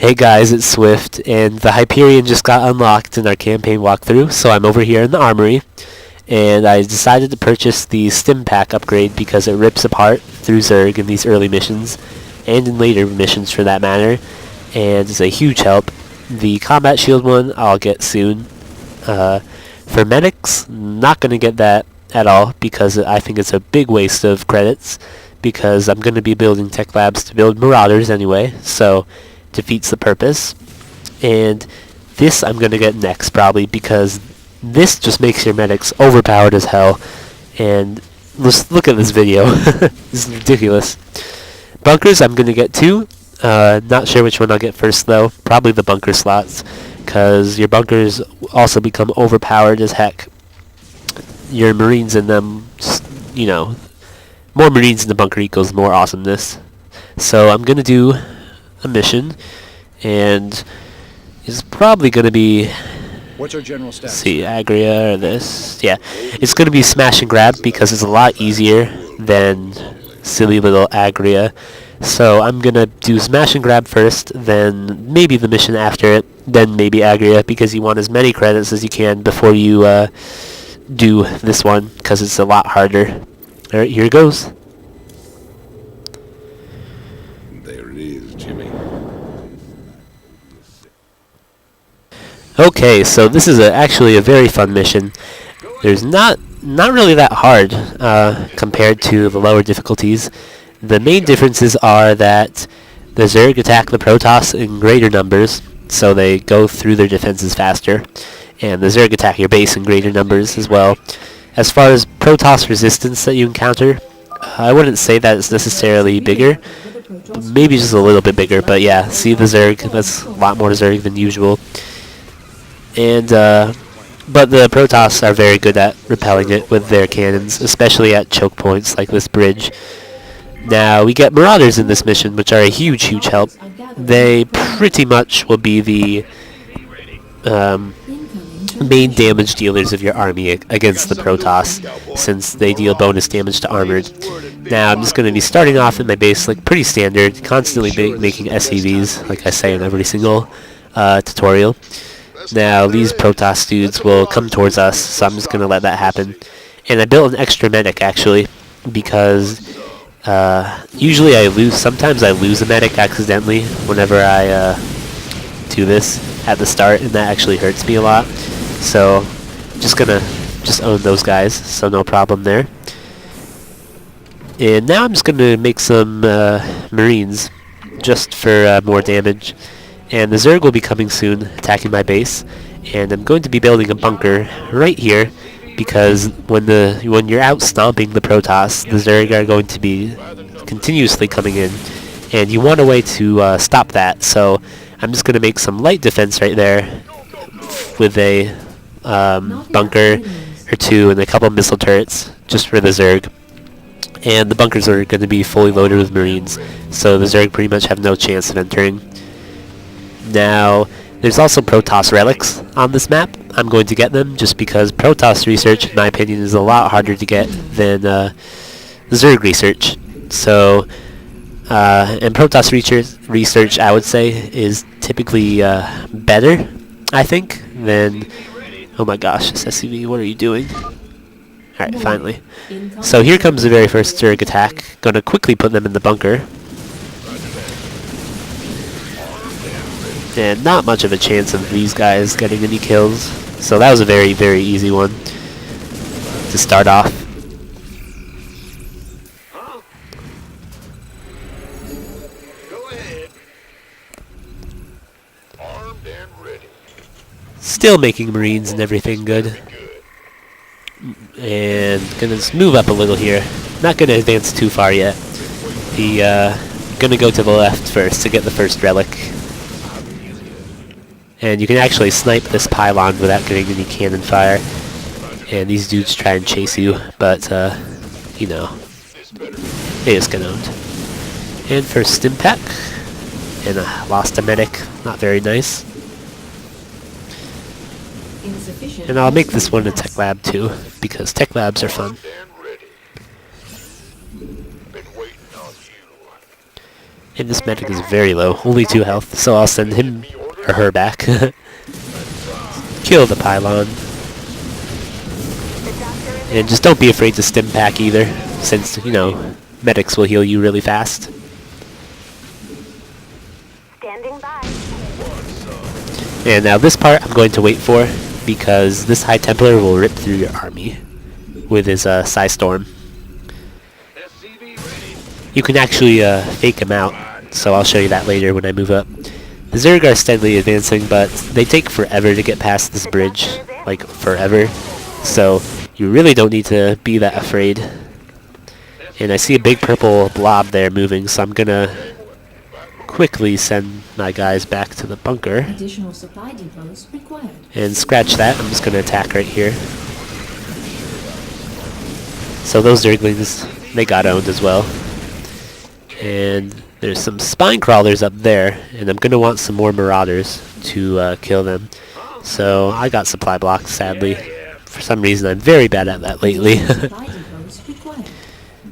Hey guys, it's Swift, and the Hyperion just got unlocked in our campaign walkthrough, so I'm over here in the armory, and I decided to purchase the Stim Pack upgrade because it rips apart through Zerg in these early missions, and in later missions for that matter, and it's a huge help. The Combat Shield one I'll get soon. For Medics, not going to get that at all because I think it's a big waste of credits, because I'm going to be building tech labs to build Marauders anyway, so defeats the purpose. And this I'm going to get next probably, because this just makes your medics overpowered as hell. And let's look at this video. This is ridiculous. Bunkers I'm going to get two. Not sure which one I'll get first though. Probably the bunker slots, because your bunkers also become overpowered as heck. Your marines in them, you know, more marines in the bunker equals more awesomeness. So I'm going to do a mission, and it's probably going to be, what's our general status? See, Agria or this. Yeah, it's going to be smash and grab because it's a lot easier than silly little Agria. So I'm going to do smash and grab first, then maybe the mission after it, then maybe Agria, because you want as many credits as you can before you do this one, because it's a lot harder. Alright, here it goes. There it is, Jimmy. Okay, so this is actually a very fun mission. There's not really that hard compared to the lower difficulties. The main differences are that the Zerg attack the Protoss in greater numbers, so they go through their defenses faster, and the Zerg attack your base in greater numbers as well. As far as Protoss resistance that you encounter, I wouldn't say that it's necessarily bigger, maybe just a little bit bigger, but yeah, see the Zerg, that's a lot more Zerg than usual. And but the Protoss are very good at repelling it with their cannons, especially at choke points like this bridge. Now we get Marauders in this mission, which are a huge help. They pretty much will be the main damage dealers of your army against the Protoss, since they deal bonus damage to armored. Now I'm just going to be starting off in my base like pretty standard, constantly making SCVs, like I say in every single tutorial. Now these Protoss dudes will come towards us, so I'm just going to let that happen. And I built an extra medic actually, because usually sometimes I lose a medic accidentally whenever I do this at the start, and that actually hurts me a lot. So just gonna own those guys, so no problem there. And now I'm just gonna make some marines just for more damage. And the Zerg will be coming soon, attacking my base, and I'm going to be building a bunker right here, because when you're out stomping the Protoss, the Zerg are going to be continuously coming in, and you want a way to stop that. So I'm just going to make some light defense right there with a bunker or two and a couple missile turrets just for the Zerg. And the bunkers are going to be fully loaded with marines, so the Zerg pretty much have no chance of entering. Now, there's also Protoss relics on this map. I'm going to get them just because Protoss research, in my opinion, is a lot harder to get than Zerg research. So, and Protoss research, I would say, is typically better, I think, than... Oh my gosh, SCV, what are you doing? Alright, finally. So here comes the very first Zerg attack. Gonna quickly put them in the bunker. And not much of a chance of these guys getting any kills. So that was a very easy one to start off. Still making marines and everything good. And gonna just move up a little here. Not gonna advance too far yet. Gonna go to the left first to get the first relic. And you can actually snipe this pylon without getting any cannon fire. And these dudes try and chase you, but, you know, they just get owned. And first Stim Pack. And lost a medic. Not very nice. And I'll make this one a tech lab too, because tech labs are fun. And this medic is very low, only 2 health, so I'll send him or her back. Kill the pylon. And just don't be afraid to stim pack either, since, you know, medics will heal you really fast. Standing by. And now this part I'm going to wait for, because this High Templar will rip through your army with his Psy Storm. You can actually fake him out, so I'll show you that later when I move up. The Zerg are steadily advancing, but they take forever to get past this bridge, like forever, so you really don't need to be that afraid. And I see a big purple blob there moving, so I'm gonna quickly send my guys back to the bunker. Additional supply depots required. And scratch that. I'm just gonna attack right here. So those Zerglings, they got owned as well. And there's some spine crawlers up there, and I'm gonna want some more marauders to kill them. So I got supply blocks, sadly. For some reason I'm very bad at that lately. Supply depots required.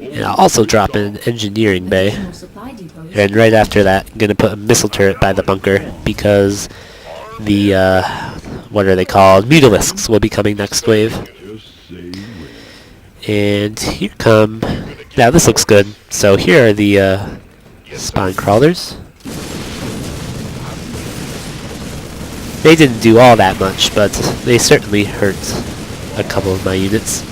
And I'll also drop an engineering bay. Additional supply depots. And right after that, I'm gonna put a missile turret by the bunker, because the what are they called? Mutalisks will be coming next wave. And here come. Now this looks good. So here are the spine crawlers. They didn't do all that much, but they certainly hurt a couple of my units.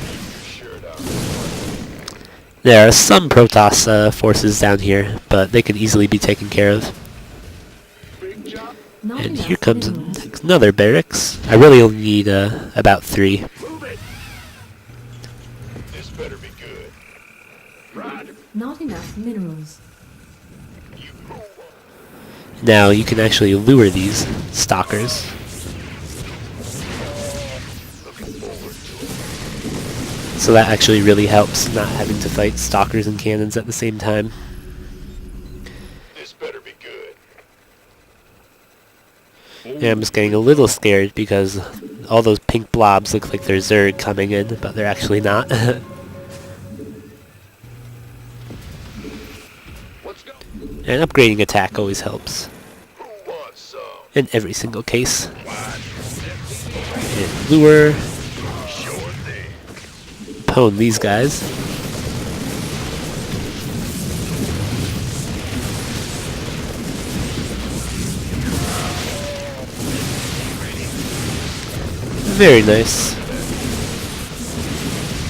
There are some Protoss forces down here, but they can easily be taken care of. Not And enough here comes minerals. another barracks. I really only need about 3. This better be good. Roger. Not enough minerals. Now you can actually lure these stalkers. So that actually really helps, not having to fight stalkers and cannons at the same time. This better be good. And I'm just getting a little scared because all those pink blobs look like they're Zerg coming in, but they're actually not. Let's go. And upgrading attack always helps, Who wants some? in every single case. And lure, Sure thing. pwn these guys. Very nice.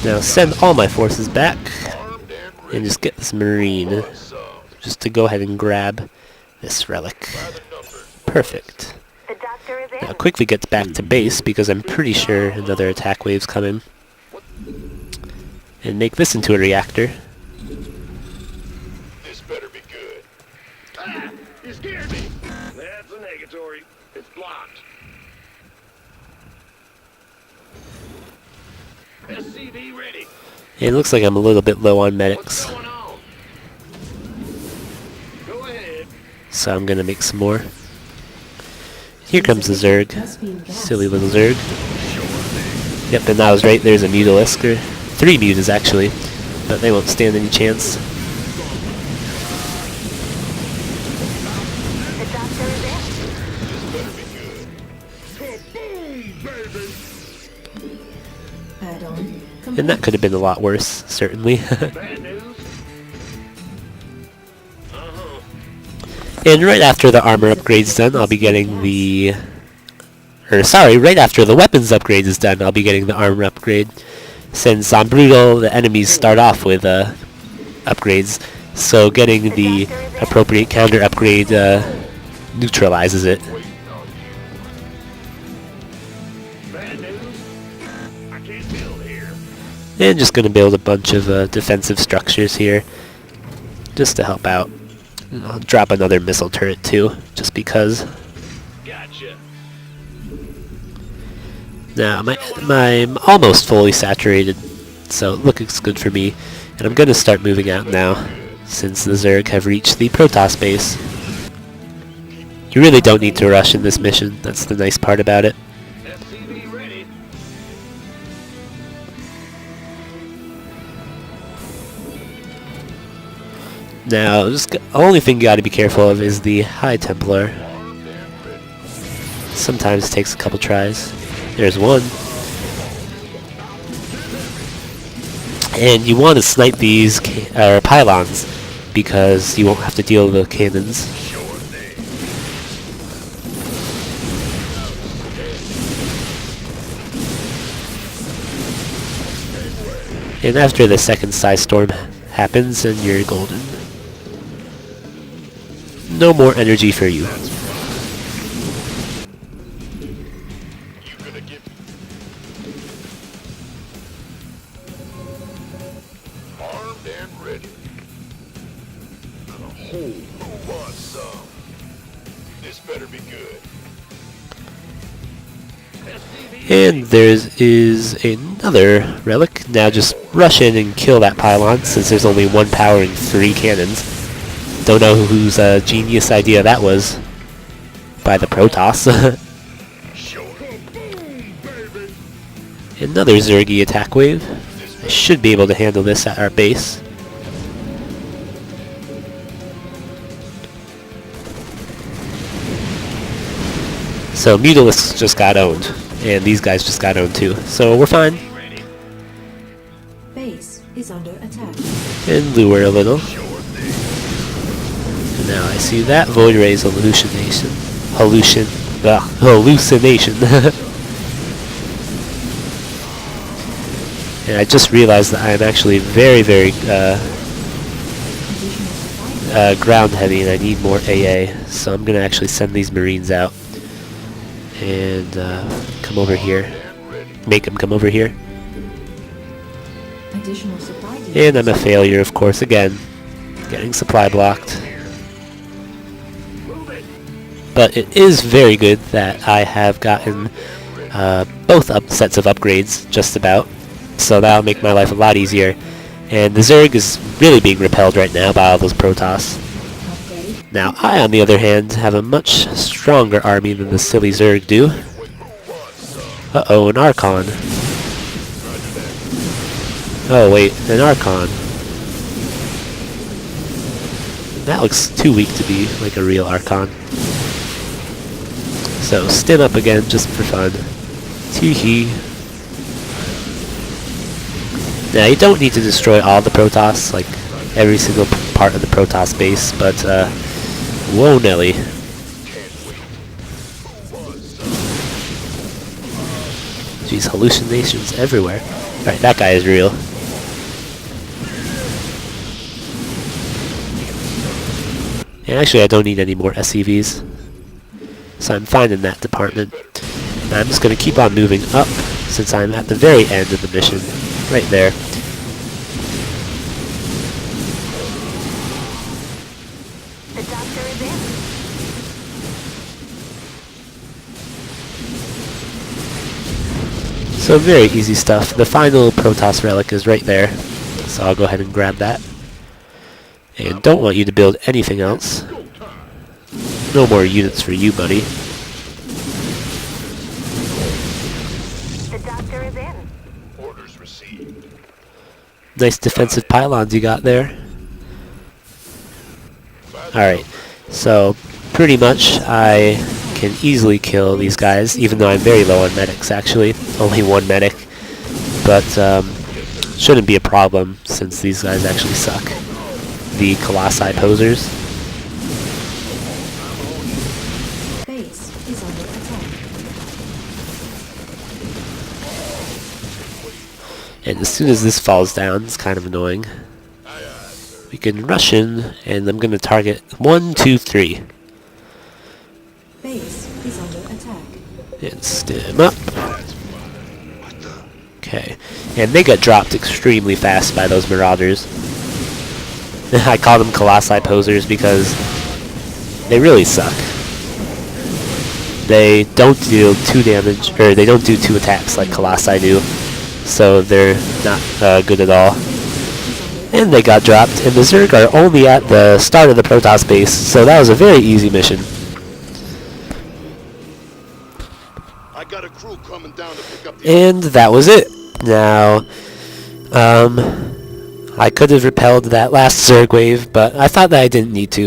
Now send all my forces back Armed and ready. and just get this Marine Some. just to go ahead and grab this relic. By the number. Perfect. The doctor is Now in. quickly gets back to base because I'm pretty sure another attack wave's coming. And make this into a reactor. This better be good. Ah! You scared me. That's a negatory. It's blocked. SCV ready. It looks like I'm a little bit low on What's medics, going on? Go ahead. so I'm gonna make some more. Here comes the Zerg. Must be in gas. Silly little Zerg. Yep, and I was right, there's a Mutalisk, or 3 Mutas actually, but they won't stand any chance. The doctor is in. This better be good. Kaboom, baby. Add-on. And that could have been a lot worse, certainly. Bad news? And right after the armor upgrade's done, I'll be getting the... right after the weapons upgrade is done, I'll be getting the armor upgrade. Since on Brutal, the enemies start off with upgrades, so getting the appropriate counter upgrade neutralizes it. Bad news? I can't build here. And just gonna build a bunch of defensive structures here, just to help out. And I'll drop another missile turret too, just because. Gotcha. Now, I'm almost fully saturated, so it looks good for me. And I'm going to start moving out now, since the Zerg have reached the Protoss base. You really don't need to rush in this mission, that's the nice part about it. SCV ready. Now, just the only thing you got to be careful of is the High Templar. Sometimes it takes a couple tries. There's one. And you want to snipe these pylons because you won't have to deal with the cannons. And after the second size storm happens, and you're golden. No more energy for you. You gonna get armed and ready. And a whole lot some. This better be good. And there is another relic. Now just rush in and kill that pylon, since there's only one powering 3 cannons. Don't know whose genius idea that was. By the Protoss. Another Zergy attack wave. I should be able to handle this at our base. So Mutalisks just got owned. And these guys just got owned too. So we're fine. Base is under attack. And lure a little. And now I see that Void Ray's hallucination. Hallucination. And I just realized that I am actually very, very ground heavy, and I need more AA. So I'm gonna actually send these Marines out and come over here. Make them come over here. Additional supply depots. And I'm a failure, of course, again. Getting supply blocked. But it is very good that I have gotten both sets of upgrades, just about. So that'll make my life a lot easier. And the Zerg is really being repelled right now by all those Protoss. Upgrade. Now, I, on the other hand, have a much stronger army than the silly Zerg do. Uh-oh, an Archon. Oh, wait, an Archon. That looks too weak to be like a real Archon. So, stim up again, just for fun. Tee-hee. Now, you don't need to destroy all the Protoss, like every single part of the Protoss base, but, whoa, Nelly. Jeez, hallucinations everywhere. Alright, that guy is real. And actually, I don't need any more SCVs. So I'm fine in that department. And I'm just going to keep on moving up, since I'm at the very end of the mission. Right there. The doctor is in. So very easy stuff. The final Protoss relic is right there. So I'll go ahead and grab that. And don't want you to build anything else. No more units for you, buddy. The doctor is in. Orders received. Nice defensive pylons you got there. Alright, so pretty much I can easily kill these guys, even though I'm very low on medics actually. Only 1 medic. But shouldn't be a problem since these guys actually suck. The Colossi posers. Base is under attack. And as soon as this falls down, it's kind of annoying. We can rush in, and I'm going to target 1, 2, 3. Base is under attack. And stim up. Okay. And they got dropped extremely fast by those Marauders. I call them Colossi posers because they really suck. They don't deal 2 damage, or they don't do 2 attacks like Colossi do. So they're not good at all. And they got dropped, and the Zerg are only at the start of the Protoss base, so that was a very easy mission. I got a crew coming down to pick up the And that was it. Now, I could have repelled that last Zerg wave, but I thought that I didn't need to.